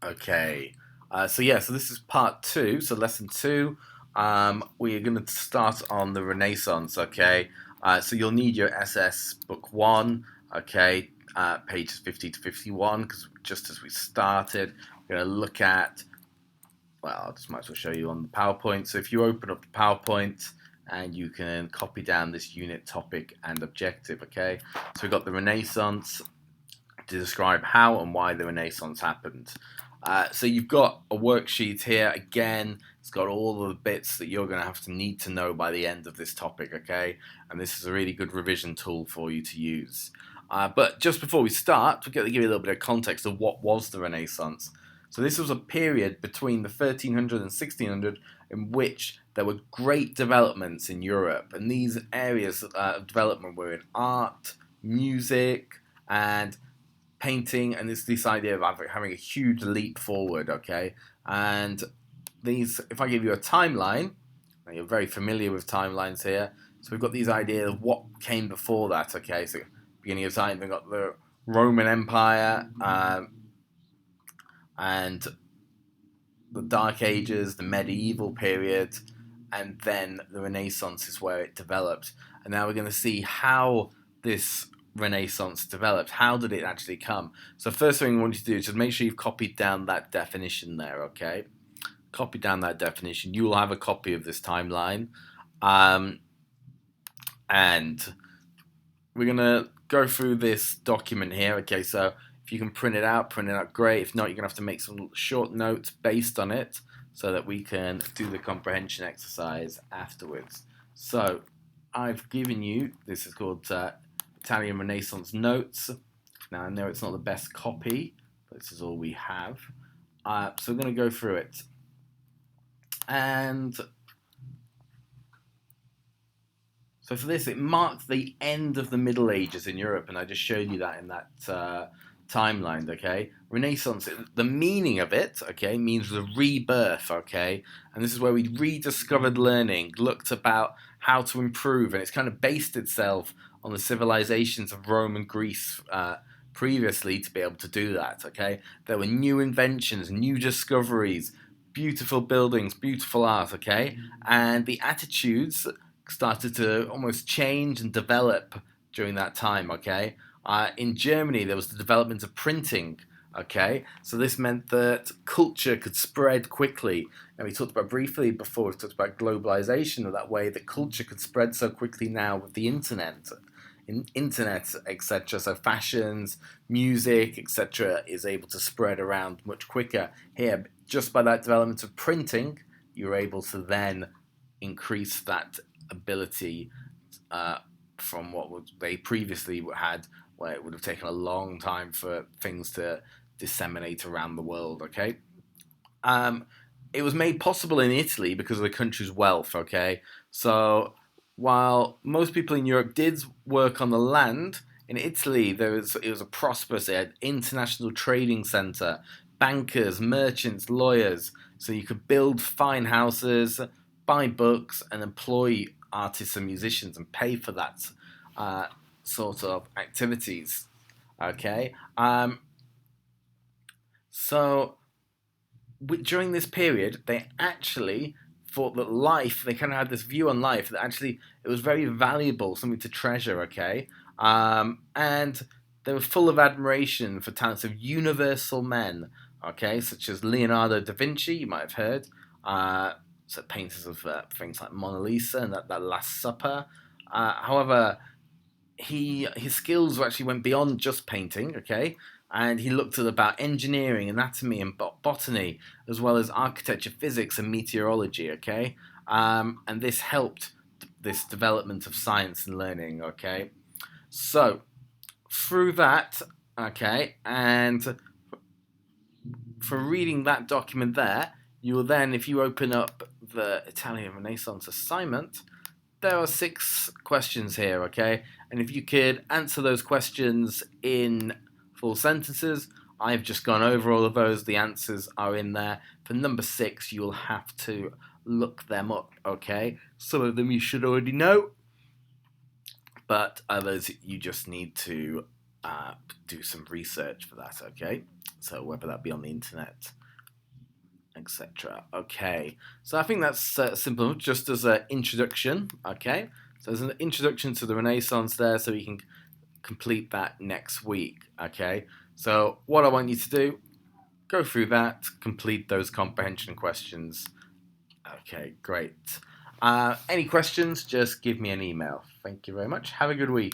Okay. So this is part two. So lesson two. We are going to start on the Renaissance. Okay. So you'll need your SS book one. Okay. Pages 50 to 51. Because just as we started, we're going to look at. Well, I just might as well show you on the PowerPoint. So if you open up the PowerPoint and you can copy down this unit topic and objective. Okay. So we've got the Renaissance to describe how and why the Renaissance happened. So you've got a worksheet here. Again, it's got all of the bits that you're going to have to need to know by the end of this topic, okay? And this is a really good revision tool for you to use. But just before we start, we're going to give you a little bit of context of what was the Renaissance. So this was a period between the 1300 and 1600 in which there were great developments in Europe. And these areas of development were in art, music, and painting, and it's this idea of having a huge leap forward, okay? And these, if I give you a timeline, you're very familiar with timelines here, so we've got these ideas of what came before that, okay? So beginning of time, we've got the Roman Empire, and the Dark Ages, the medieval period, and then the Renaissance is where it developed. And now we're going to see how this Renaissance developed. How did it actually come? So first thing I want you to do is just make sure you've copied down that definition there, okay? Copy down that definition. You will have a copy of this timeline. And we're going to go through this document here, okay? So if you can print it out, great. If not, you're going to have to make some short notes based on it so that we can do the comprehension exercise afterwards. So I've given you, this is called Italian Renaissance Notes. Now I know it's not the best copy, but this is all we have. So we're going to go through it. And so for this, it marked the end of the Middle Ages in Europe, and I just showed you that in that timeline, okay? Renaissance, the meaning of it, okay, means the rebirth, okay? And this is where we rediscovered learning, looked about how to improve, and it's kind of based itself on the civilizations of Rome and Greece previously to be able to do that, okay? There were new inventions, new discoveries, beautiful buildings, beautiful art, okay? And the attitudes started to almost change and develop during that time, okay? In Germany, there was the development of printing, okay? So this meant that culture could spread quickly. And we talked about briefly before, we talked about globalization, of that way that culture could spread so quickly now with the internet, etc. So fashions, music, etc. is able to spread around much quicker. Here, just by that development of printing, you're able to then increase that ability from what they previously had, where it would have taken a long time for things to disseminate around the world, okay? It was made possible in Italy because of the country's wealth, okay? So while most people in Europe did work on the land, in Italy it was a prosperous, it had international trading center, bankers, merchants, lawyers, so you could build fine houses, buy books, and employ artists and musicians and pay for that sort of activities. Okay, so during this period, they actually thought that life, they kind of had this view on life that actually it was very valuable, something to treasure, okay? And they were full of admiration for talents of universal men, okay, such as Leonardo da Vinci, you might have heard, so painters of things like Mona Lisa and that Last Supper. However, his skills actually went beyond just painting, okay? And he looked at about engineering, anatomy, and botany, as well as architecture, physics, and meteorology, okay? And this helped this development of science and learning, okay? So, through that, okay, and for reading that document there, you will then, if you open up the Italian Renaissance assignment, there are 6 questions here, okay? And if you could answer those questions in full sentences, I've just gone over all of those. The answers are in there. For number 6, you'll have to look them up, okay? Some of them you should already know, but others you just need to do some research for that, okay? So whether that be on the internet, etc. Okay, so I think that's simple, just as an introduction, okay? So there's an introduction to the Renaissance there, so you can complete that next week, okay? So what I want you to do, go through that, complete those comprehension questions. Okay, great. Any questions, just give me an email. Thank you very much. Have a good week.